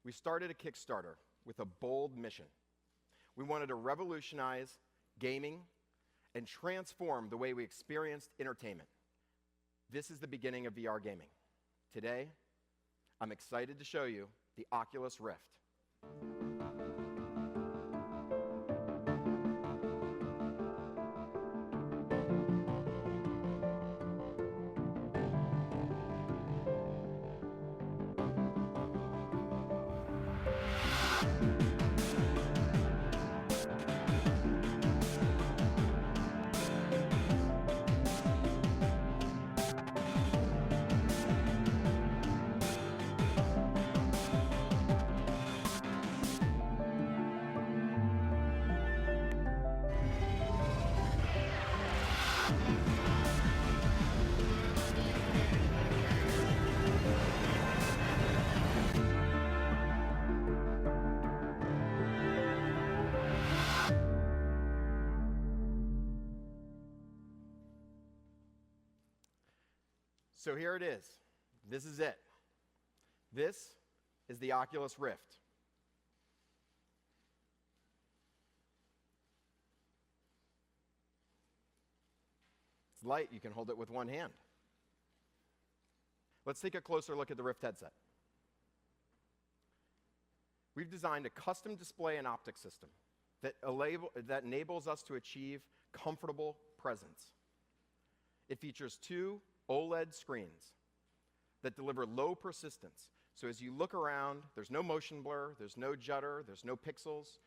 We started a Kickstarter with a bold mission. We wanted to revolutionize gaming and transform the way we experienced entertainment. This is the beginning of VR gaming. Today, I'm excited to show you the Oculus Rift. So here it is. This is it. This is the Oculus Rift. It's light. You can hold it with one hand. Let's take a closer look at the Rift headset. We've designed a custom display and optics system that enables us to achieve comfortable presence. It features two OLED screens that deliver low persistence. So as you look around, there's no motion blur, there's no judder, there's no pixels.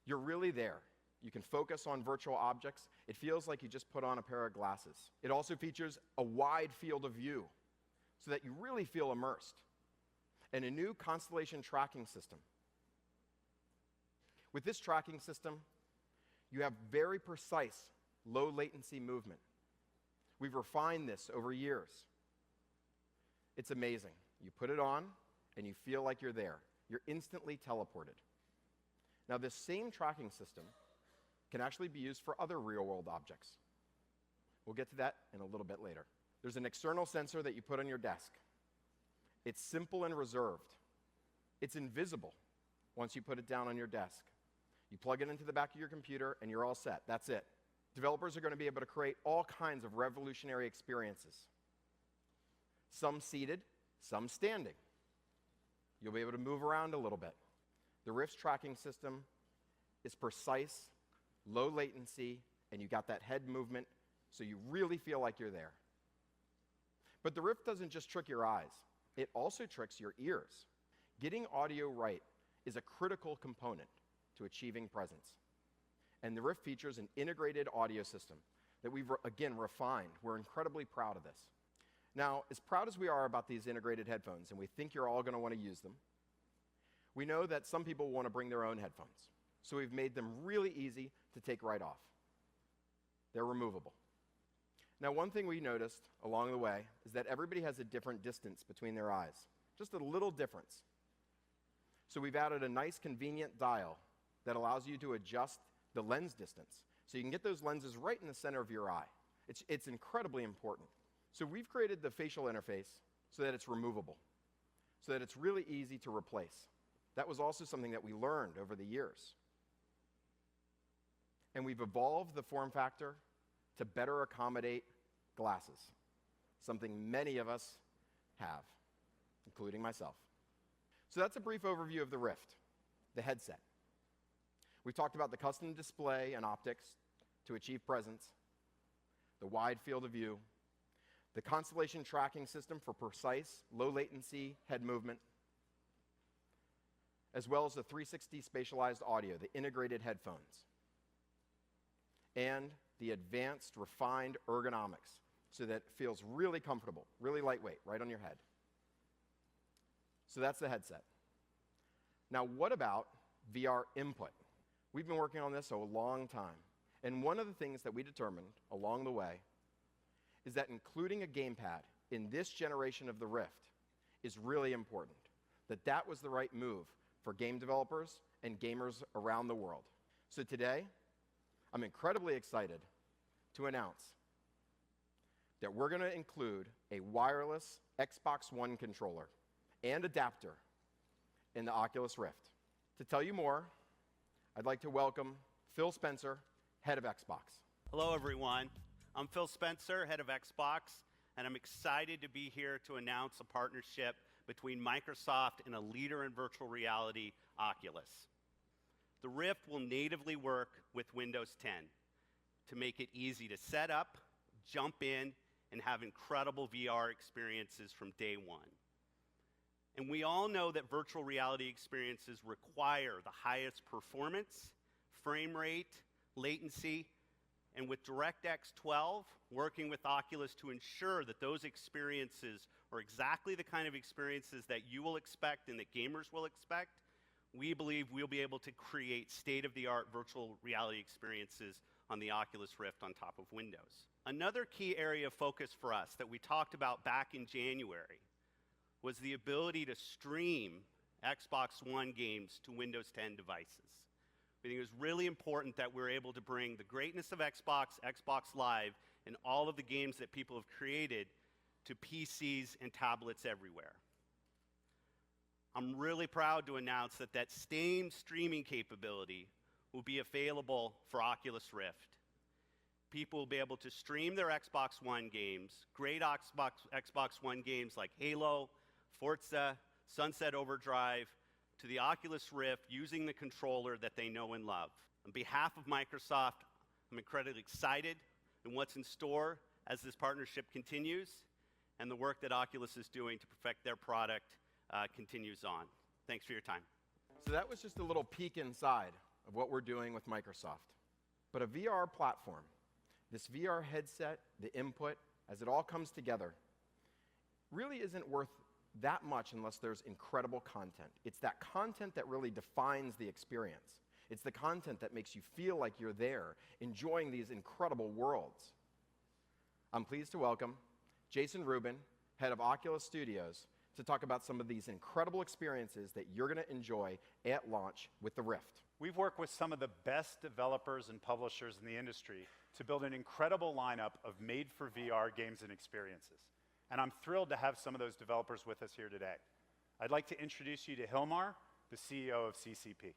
You're really there. You can focus on virtual objects. It feels like you just put on a pair of glasses. It also features a wide field of view so that you really feel immersed, and a new constellation tracking system. With this tracking system, you have very precise, low latency movement. We've refined this over years. It's amazing. You put it on, and you feel like you're there. You're instantly teleported. Now, this same tracking system can actually be used for other real-world objects. We'll get to that in a little bit later. There's an external sensor that you put on your desk. It's simple and reserved. It's invisible once you put it down on your desk. You plug it into the back of your computer, and you're all set. That's it. Developers are going to be able to create all kinds of revolutionary experiences. Some seated, some standing. You'll be able to move around a little bit. The Rift's tracking system is precise, low latency, and you got that head movement, so you really feel like you're there. But the Rift doesn't just trick your eyes. It also tricks your ears. Getting audio right is a critical component to achieving presence. And the Rift features an integrated audio system that we've, again, refined. We're incredibly proud of this. Now, as proud as we are about these integrated headphones, and we think you're all going to want to use them, we know that some people want to bring their own headphones. So we've made them really easy to take right off. They're removable. Now, one thing we noticed along the way is that everybody has a different distance between their eyes, just a little difference. So we've added a nice, convenient dial that allows you to adjust the lens distance, so you can get those lenses right in the center of your eye. It's incredibly important. So we've created the facial interface so that it's removable, so that it's really easy to replace. That was also something that we learned over the years. And we've evolved the form factor to better accommodate glasses, something many of us have, including myself. So that's a brief overview of the Rift, the headset. We talked about the custom display and optics to achieve presence, the wide field of view, the constellation tracking system for precise, low latency head movement, as well as the 360 spatialized audio, the integrated headphones, and the advanced, refined ergonomics so that it feels really comfortable, really lightweight, right on your head. So that's the headset. Now, what about VR input? We've been working on this a long time, and one of the things that we determined along the way is that including a gamepad in this generation of the Rift is really important, that was the right move for game developers and gamers around the world. So today, I'm incredibly excited to announce that we're going to include a wireless Xbox One controller and adapter in the Oculus Rift. To tell you more, I'd like to welcome Phil Spencer, head of Xbox. Hello, everyone. I'm Phil Spencer, head of Xbox, and I'm excited to be here to announce a partnership between Microsoft and a leader in virtual reality, Oculus. The Rift will natively work with Windows 10 to make it easy to set up, jump in, and have incredible VR experiences from day one. And we all know that virtual reality experiences require the highest performance, frame rate, latency, and with DirectX 12, working with Oculus to ensure that those experiences are exactly the kind of experiences that you will expect and that gamers will expect, we believe we'll be able to create state-of-the-art virtual reality experiences on the Oculus Rift on top of Windows. Another key area of focus for us that we talked about back in January was the ability to stream Xbox One games to Windows 10 devices. I think it was really important that we're able to bring the greatness of Xbox, Xbox Live, and all of the games that people have created to PCs and tablets everywhere. I'm really proud to announce that that same streaming capability will be available for Oculus Rift. People will be able to stream their Xbox One games, great Xbox One games like Halo, Forza, Sunset Overdrive, to the Oculus Rift using the controller that they know and love. On behalf of Microsoft, I'm incredibly excited in what's in store as this partnership continues, and the work that Oculus is doing to perfect their product continues on. Thanks for your time. So that was just a little peek inside of what we're doing with Microsoft. But a VR platform, this VR headset, the input, as it all comes together, really isn't worth that much unless there's incredible content. It's that content that really defines the experience. It's the content that makes you feel like you're there, enjoying these incredible worlds. I'm pleased to welcome Jason Rubin, head of Oculus Studios, to talk about some of these incredible experiences that you're going to enjoy at launch with the Rift. We've worked with some of the best developers and publishers in the industry to build an incredible lineup of made-for-VR games and experiences. And I'm thrilled to have some of those developers with us here today. I'd like to introduce you to Hilmar, the CEO of CCP.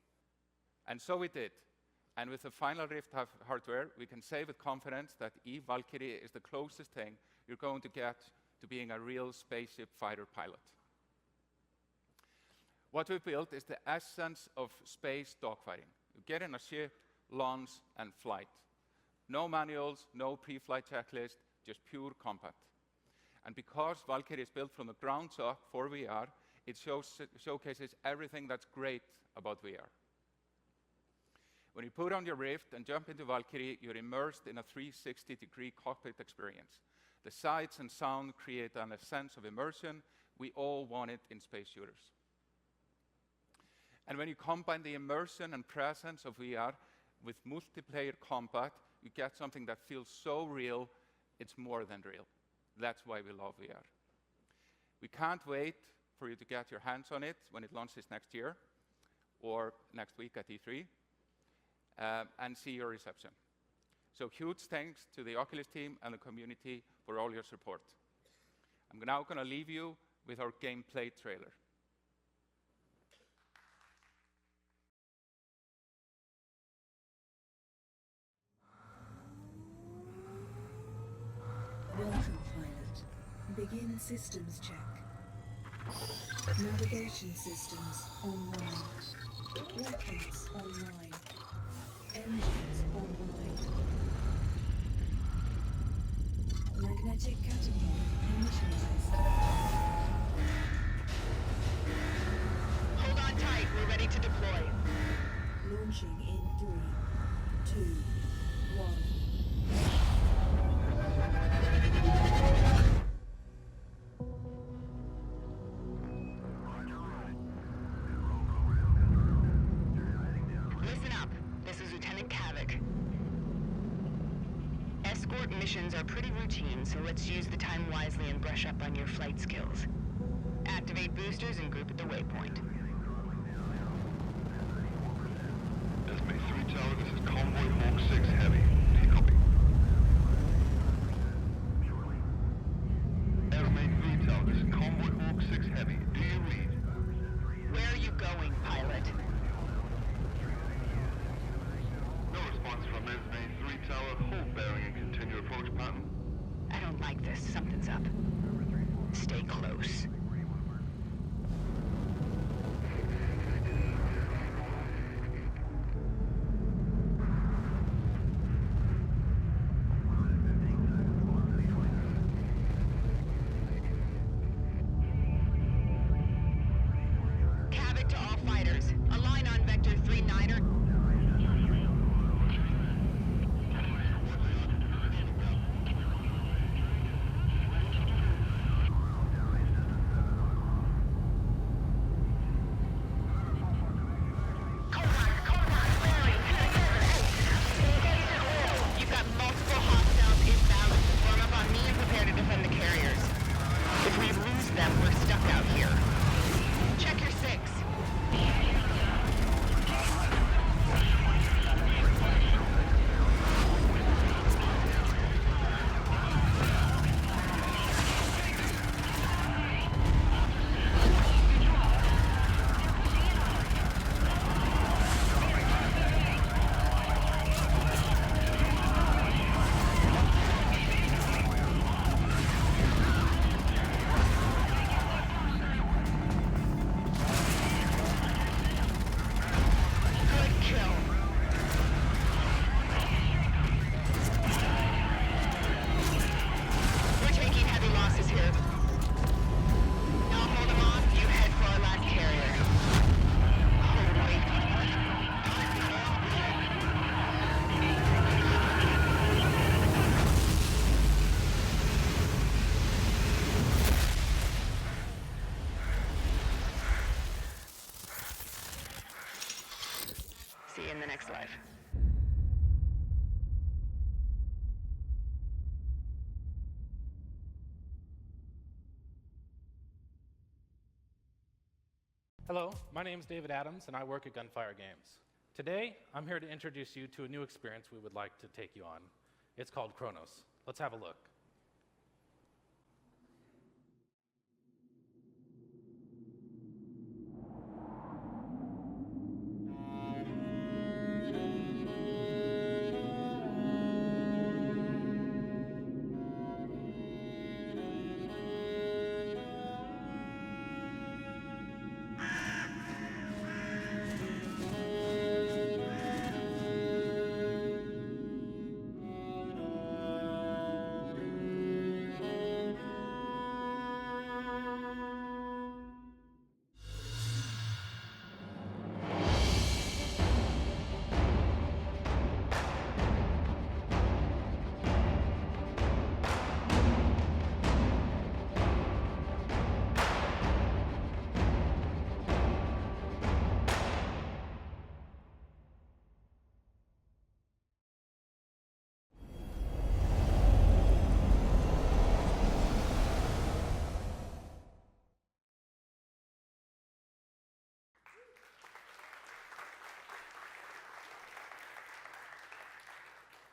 And so we did. And with the final Rift hardware, we can say with confidence that Valkyrie is the closest thing you're going to get to being a real spaceship fighter pilot. What we built is the essence of space dogfighting. You get in a ship, launch, and flight. No manuals, no pre-flight checklist, just pure combat. And because Valkyrie is built from the ground up for VR, it showcases everything that's great about VR. When you put on your Rift and jump into Valkyrie, you're immersed in a 360-degree cockpit experience. The sights and sound create a sense of immersion. We all want it in space shooters. And when you combine the immersion and presence of VR with multiplayer combat, you get something that feels so real, it's more than real. That's why we love VR. We can't wait for you to get your hands on it when it launches next year or next week at E3 and see your reception. So huge thanks to the Oculus team and the community for all your support. I'm now going to leave you with our gameplay trailer. Welcome, pilot. Begin systems check. Navigation systems online. Weapons online. Engines online. Magnetic catapult initialized. Hold on tight, we're ready to deploy. Launching in 3, 2, 1. Listen up. This is Lieutenant Kavik. Escort missions are pretty routine, so let's use the time wisely and brush up on your flight skills. Activate boosters and group at the waypoint. Estimate 3 Tower, this is Convoy Hawk 6 Heavy. Copy. Estimate 3 Tower, this is Convoy Hawk 6 Heavy. Do you read? Where are you going? Chronos. Cabot to all fighters. Align on Vector 39er. You've got multiple hostiles inbound. Form up on me and prepare to defend the carriers. If we lose them, we're stuck out here. Check your six. Good kill. We're taking heavy losses here. Now hold them off. You head for our last carrier. See you in the next life. Hello, my name is David Adams, and I work at Gunfire Games. Today, I'm here to introduce you to a new experience we would like to take you on. It's called Chronos. Let's have a look.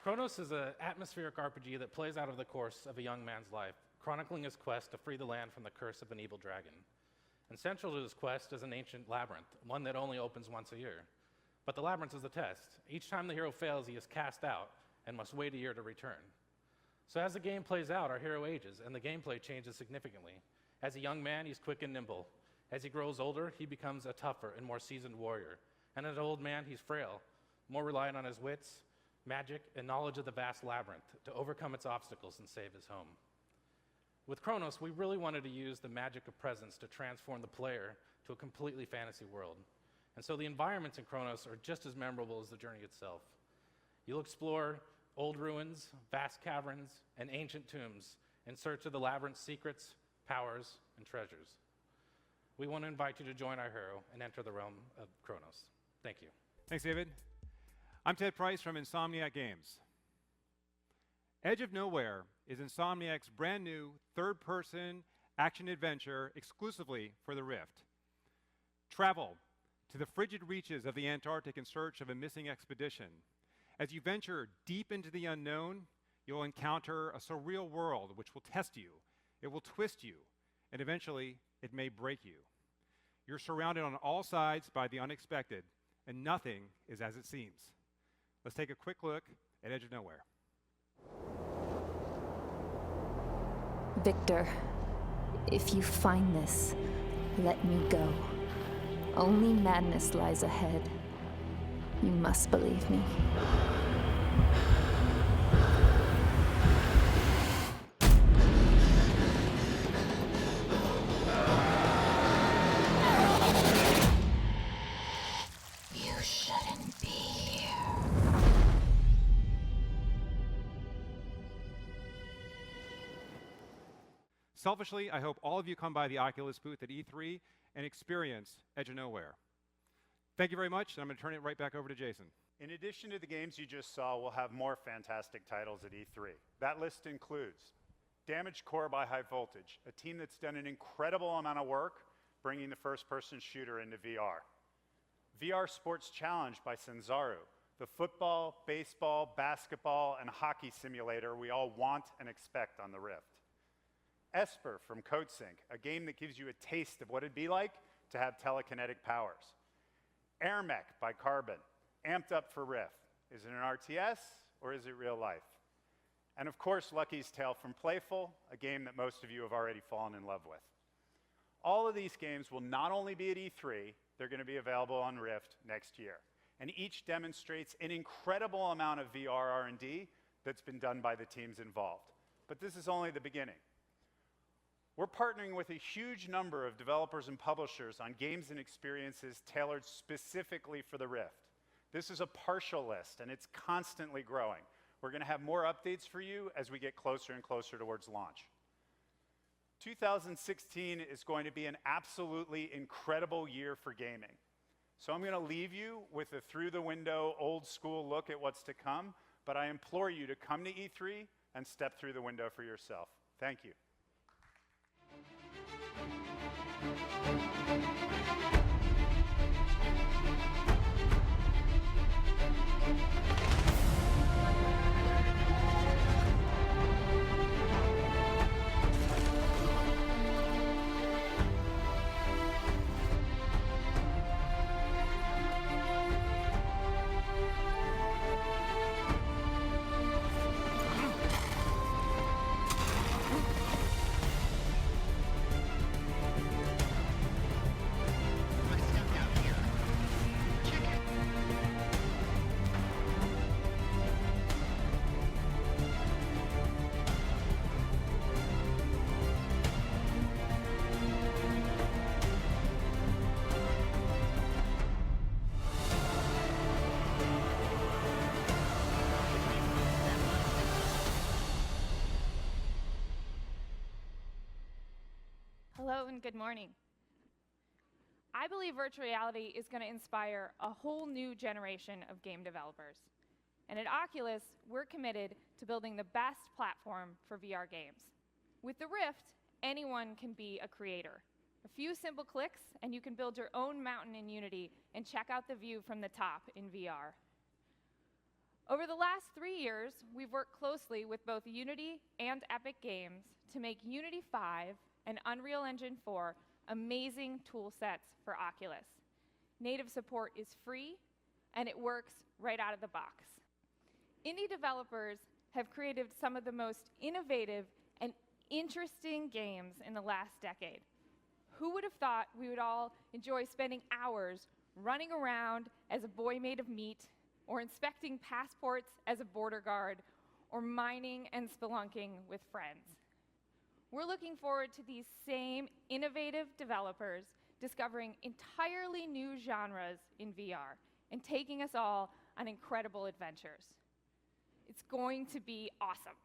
Chronos is an atmospheric RPG that plays out of the course of a young man's life, chronicling his quest to free the land from the curse of an evil dragon. And central to his quest is an ancient labyrinth, one that only opens once a year. But the labyrinth is a test. Each time the hero fails, he is cast out and must wait a year to return. So as the game plays out, our hero ages, and the gameplay changes significantly. As a young man, he's quick and nimble. As he grows older, he becomes a tougher and more seasoned warrior. And as an old man, he's frail, more reliant on his wits, magic, and knowledge of the vast labyrinth to overcome its obstacles and save his home. With Chronos, we really wanted to use the magic of presence to transform the player to a completely fantasy world. And so the environments in Chronos are just as memorable as the journey itself. You'll explore old ruins, vast caverns, and ancient tombs in search of the labyrinth's secrets, powers, and treasures. We want to invite you to join our hero and enter the realm of Chronos. Thank you. Thanks, David. I'm Ted Price from Insomniac Games. Edge of Nowhere is Insomniac's brand new third-person action-adventure exclusively for the Rift. Travel to the frigid reaches of the Antarctic in search of a missing expedition. As you venture deep into the unknown, you'll encounter a surreal world which will test you, it will twist you, and eventually it may break you. You're surrounded on all sides by the unexpected, and nothing is as it seems. Let's take a quick look at Edge of Nowhere. Victor, If you find this, let me go. Only madness lies ahead. You must believe me. You shouldn't be here. Selfishly, I hope all of you come by the Oculus booth at E3 and experience Edge of Nowhere. Thank you very much, and I'm going to turn it right back over to Jason. In addition to the games you just saw, we'll have more fantastic titles at E3. That list includes Damaged Core by High Voltage, a team that's done an incredible amount of work bringing the first-person shooter into VR. VR Sports Challenge by Sanzaru, the football, baseball, basketball, and hockey simulator we all want and expect on the Rift. Esper from CodeSync, a game that gives you a taste of what it'd be like to have telekinetic powers. Airmech by Carbon, amped up for Rift. Is it an RTS or is it real life? And of course, Lucky's Tale from Playful, a game that most of you have already fallen in love with. All of these games will not only be at E3, they're going to be available on Rift next year. And each demonstrates an incredible amount of VR R&D that's been done by the teams involved. But this is only the beginning. We're partnering with a huge number of developers and publishers on games and experiences tailored specifically for the Rift. This is a partial list, and it's constantly growing. We're going to have more updates for you as we get closer and closer towards launch. 2016 is going to be an absolutely incredible year for gaming. So I'm going to leave you with a through-the-window, old-school look at what's to come, but I implore you to come to E3 and step through the window for yourself. Thank you. Hello and good morning. I believe virtual reality is going to inspire a whole new generation of game developers. And at Oculus, we're committed to building the best platform for VR games. With the Rift, anyone can be a creator. A few simple clicks, and you can build your own mountain in Unity and check out the view from the top in VR. Over the last 3 years, we've worked closely with both Unity and Epic Games to make Unity 5 and Unreal Engine 4 amazing tool sets for Oculus. Native support is free, and it works right out of the box. Indie developers have created some of the most innovative and interesting games in the last decade. Who would have thought we would all enjoy spending hours running around as a boy made of meat, or inspecting passports as a border guard, or mining and spelunking with friends? We're looking forward to these same innovative developers discovering entirely new genres in VR and taking us all on incredible adventures. It's going to be awesome.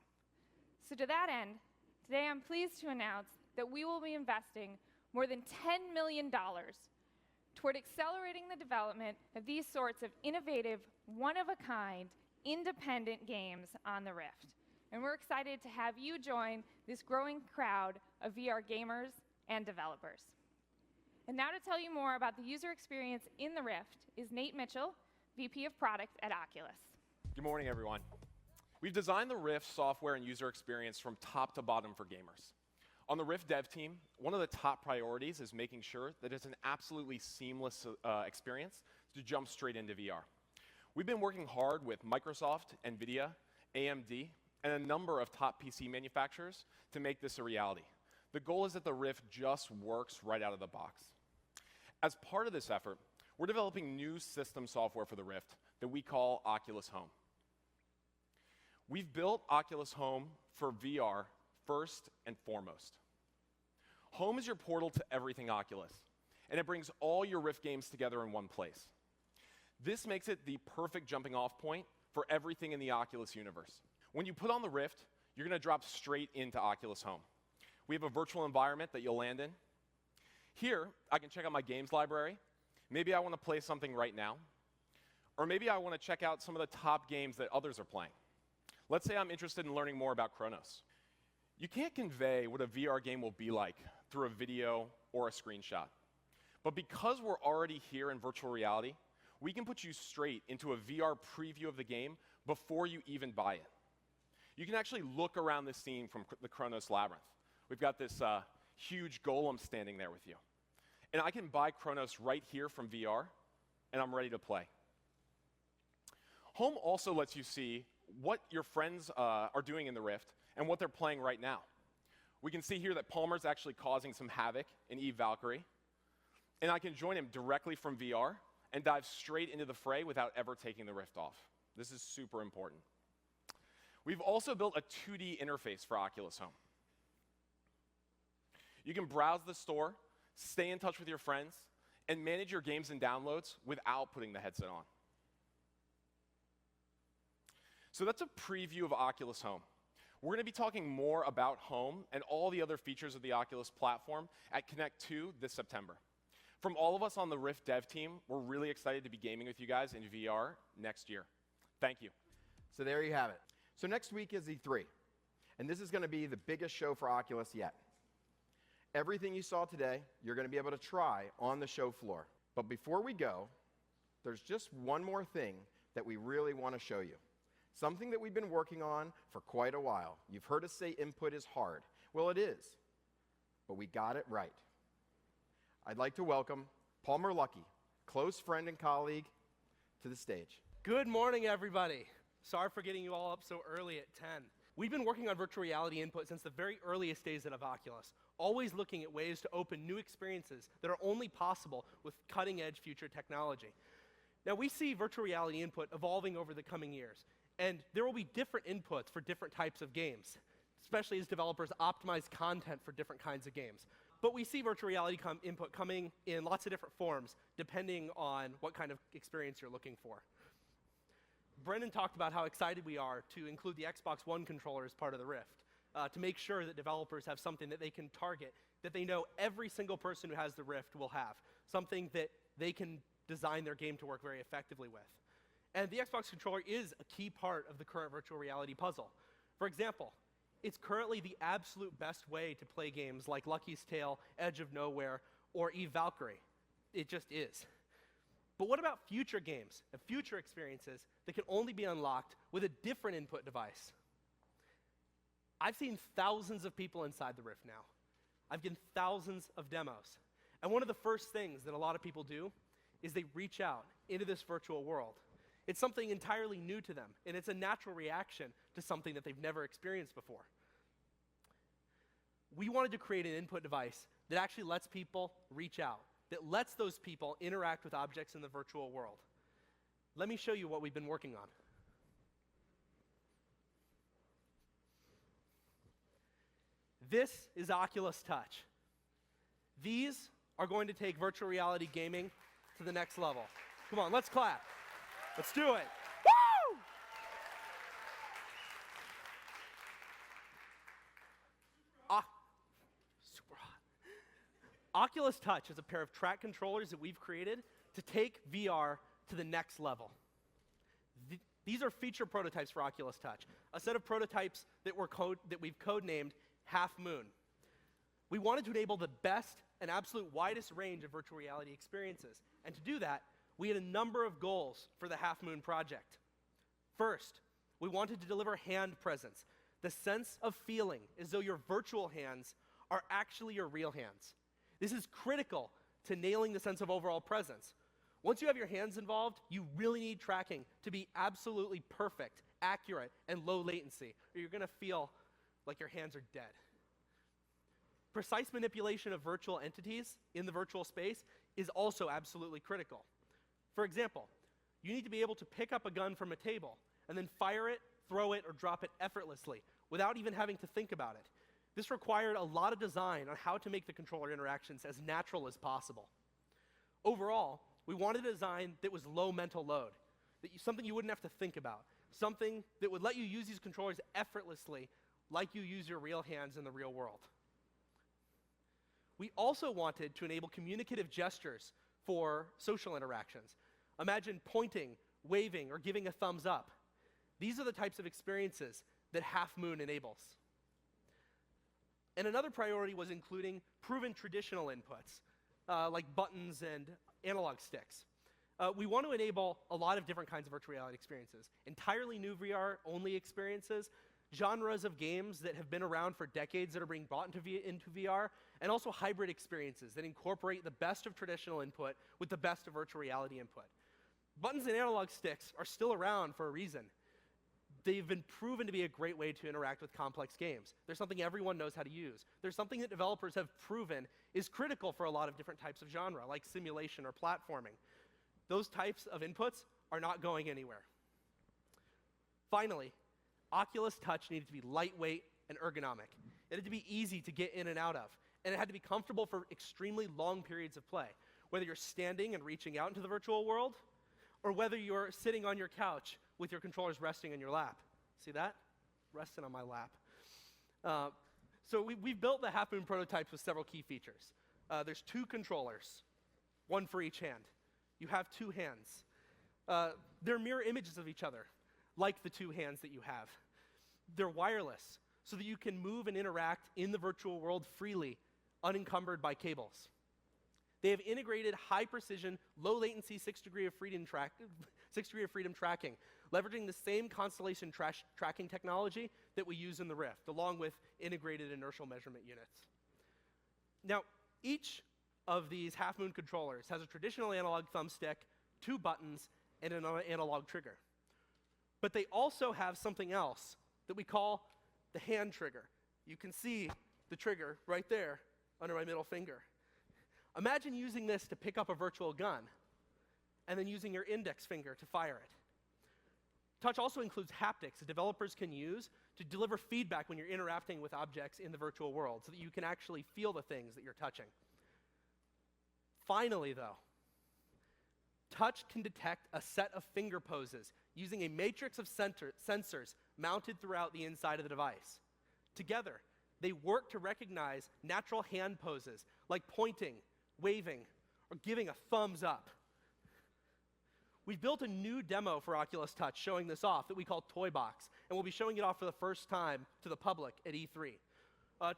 So to that end, today I'm pleased to announce that we will be investing more than $10 million toward accelerating the development of these sorts of innovative, one-of-a-kind, independent games on the Rift. And we're excited to have you join this growing crowd of VR gamers and developers. And now to tell you more about the user experience in the Rift is Nate Mitchell, VP of Product at Oculus. Good morning, everyone. We've designed the Rift software and user experience from top to bottom for gamers. On the Rift dev team, one of the top priorities is making sure that it's an absolutely seamless experience to jump straight into VR. We've been working hard with Microsoft, NVIDIA, AMD, and a number of top PC manufacturers to make this a reality. The goal is that the Rift just works right out of the box. As part of this effort, we're developing new system software for the Rift that we call Oculus Home. We've built Oculus Home for VR first and foremost. Home is your portal to everything Oculus, and it brings all your Rift games together in one place. This makes it the perfect jumping off point for everything in the Oculus universe. When you put on the Rift, you're going to drop straight into Oculus Home. We have a virtual environment that you'll land in. Here, I can check out my games library. Maybe I want to play something right now. Or maybe I want to check out some of the top games that others are playing. Let's say I'm interested in learning more about Chronos. You can't convey what a VR game will be like through a video or a screenshot. But because we're already here in virtual reality, we can put you straight into a VR preview of the game before you even buy it. You can actually look around the scene from the Chronos Labyrinth. We've got this huge golem standing there with you. And I can buy Chronos right here from VR, and I'm ready to play. Home also lets you see what your friends are doing in the Rift and what they're playing right now. We can see here that Palmer's actually causing some havoc in Eve Valkyrie. And I can join him directly from VR and dive straight into the fray without ever taking the Rift off. This is super important. We've also built a 2D interface for Oculus Home. You can browse the store, stay in touch with your friends, and manage your games and downloads without putting the headset on. So that's a preview of Oculus Home. We're going to be talking more about Home and all the other features of the Oculus platform at Connect 2 this September. From all of us on the Rift dev team, we're really excited to be gaming with you guys in VR next year. Thank you. So there you have it. So next week is E3, and this is going to be the biggest show for Oculus yet. Everything you saw today, you're going to be able to try on the show floor. But before we go, there's just one more thing that we really want to show you. Something that we've been working on for quite a while. You've heard us say input is hard. Well, it is, but we got it right. I'd like to welcome Palmer Luckey, close friend and colleague, to the stage. Good morning, everybody. Sorry for getting you all up so early at 10. We've been working on virtual reality input since the very earliest days of Oculus, always looking at ways to open new experiences that are only possible with cutting-edge future technology. Now, we see virtual reality input evolving over the coming years, and there will be different inputs for different types of games, especially as developers optimize content for different kinds of games. But we see virtual reality input coming in lots of different forms, depending on what kind of experience you're looking for. Brendan talked about how excited we are to include the Xbox One controller as part of the Rift, to make sure that developers have something that they can target, that they know every single person who has the Rift will have, something that they can design their game to work very effectively with. And the Xbox controller is a key part of the current virtual reality puzzle. For example, it's currently the absolute best way to play games like Lucky's Tale, Edge of Nowhere, or Eve Valkyrie. It just is. But what about future games and future experiences that can only be unlocked with a different input device? I've seen thousands of people inside the Rift now. I've given thousands of demos. And one of the first things that a lot of people do is they reach out into this virtual world. It's something entirely new to them, and it's a natural reaction to something that they've never experienced before. We wanted to create an input device that actually lets people reach out, that lets those people interact with objects in the virtual world. Let me show you what we've been working on. This is Oculus Touch. These are going to take virtual reality gaming to the next level. Come on, let's clap. Let's do it. Woo! Super hot. Oculus Touch is a pair of track controllers that we've created to take VR to the next level. These are feature prototypes for Oculus Touch, a set of prototypes that we've code-named Half Moon. We wanted to enable the best and absolute widest range of virtual reality experiences. And to do that, we had a number of goals for the Half Moon project. First, we wanted to deliver hand presence, the sense of feeling as though your virtual hands are actually your real hands. This is critical to nailing the sense of overall presence. Once you have your hands involved, you really need tracking to be absolutely perfect, accurate, and low latency, or you're going to feel like your hands are dead. Precise manipulation of virtual entities in the virtual space is also absolutely critical. For example, you need to be able to pick up a gun from a table and then fire it, throw it, or drop it effortlessly without even having to think about it. This required a lot of design on how to make the controller interactions as natural as possible. Overall, we wanted a design that was low mental load, something you wouldn't have to think about, something that would let you use these controllers effortlessly like you use your real hands in the real world. We also wanted to enable communicative gestures for social interactions. Imagine pointing, waving, or giving a thumbs up. These are the types of experiences that Half Moon enables. And another priority was including proven traditional inputs, like buttons and analog sticks. We want to enable a lot of different kinds of virtual reality experiences, entirely new VR-only experiences, genres of games that have been around for decades that are being brought into VR, and also hybrid experiences that incorporate the best of traditional input with the best of virtual reality input. Buttons and analog sticks are still around for a reason. They've been proven to be a great way to interact with complex games. They're something everyone knows how to use. They're something that developers have proven is critical for a lot of different types of genre, like simulation or platforming. Those types of inputs are not going anywhere. Finally, Oculus Touch needed to be lightweight and ergonomic. It had to be easy to get in and out of, and it had to be comfortable for extremely long periods of play, whether you're standing and reaching out into the virtual world, or whether you're sitting on your couch with your controllers resting on your lap. See that? Resting on my lap. So we've built the Half Moon prototypes with several key features. There's 2 controllers, 1 for each hand. You have 2 hands. They're mirror images of each other, like the 2 hands that you have. They're wireless, so that you can move and interact in the virtual world freely, unencumbered by cables. They have integrated high-precision, low-latency 6-degree of freedom tracking, leveraging the same constellation tracking technology that we use in the Rift, along with integrated inertial measurement units. Now, each of these Half Moon controllers has a traditional analog thumbstick, 2 buttons, and an analog trigger. But they also have something else that we call the hand trigger. You can see the trigger right there under my middle finger. Imagine using this to pick up a virtual gun, and then using your index finger to fire it. Touch also includes haptics that developers can use to deliver feedback when you're interacting with objects in the virtual world, so that you can actually feel the things that you're touching. Finally, though, Touch can detect a set of finger poses using a matrix of sensors mounted throughout the inside of the device. Together, they work to recognize natural hand poses like pointing, waving, or giving a thumbs up. We built a new demo for Oculus Touch showing this off that we call Toybox, and we'll be showing it off for the first time to the public at E3.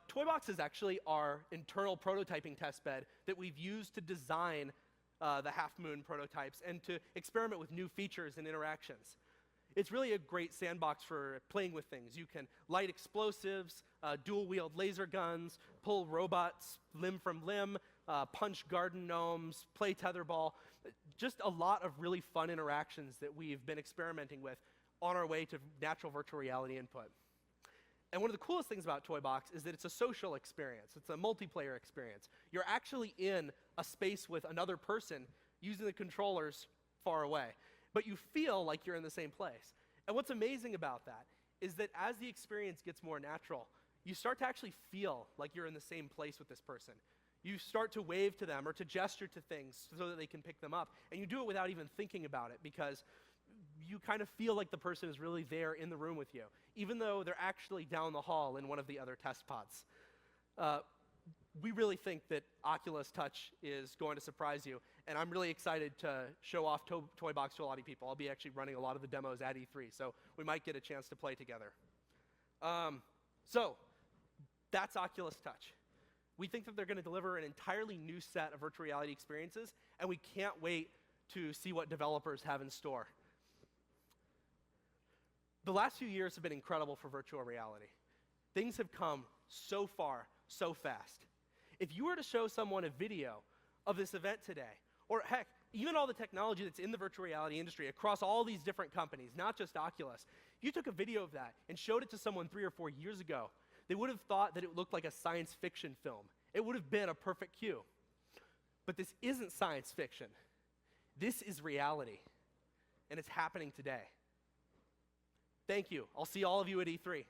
Toybox is actually our internal prototyping test bed that we've used to design the Half Moon prototypes and to experiment with new features and interactions. It's really a great sandbox for playing with things. You can light explosives, dual-wield laser guns, pull robots limb from limb, punch garden gnomes, play tetherball. Just a lot of really fun interactions that we've been experimenting with on our way to natural virtual reality input. And one of the coolest things about Toybox is that it's a social experience. It's a multiplayer experience. You're actually in a space with another person using the controllers far away, but you feel like you're in the same place. And what's amazing about that is that as the experience gets more natural, you start to actually feel like you're in the same place with this person. You start to wave to them or to gesture to things so that they can pick them up, and you do it without even thinking about it because you kind of feel like the person is really there in the room with you, even though they're actually down the hall in one of the other test pods. We really think that Oculus Touch is going to surprise you, and I'm really excited to show off Toybox to a lot of people. I'll be actually running a lot of the demos at E3, so we might get a chance to play together. So that's Oculus Touch. We think that they're going to deliver an entirely new set of virtual reality experiences, and we can't wait to see what developers have in store. The last few years have been incredible for virtual reality. Things have come so far, so fast. If you were to show someone a video of this event today, or heck, even all the technology that's in the virtual reality industry across all these different companies, not just Oculus, if you took a video of that and showed it to someone 3 or 4 years ago, They would have thought that it looked like a science fiction film. It would have been a perfect cue. But this isn't science fiction. This is reality, and it's happening today. Thank you. I'll see all of you at E3.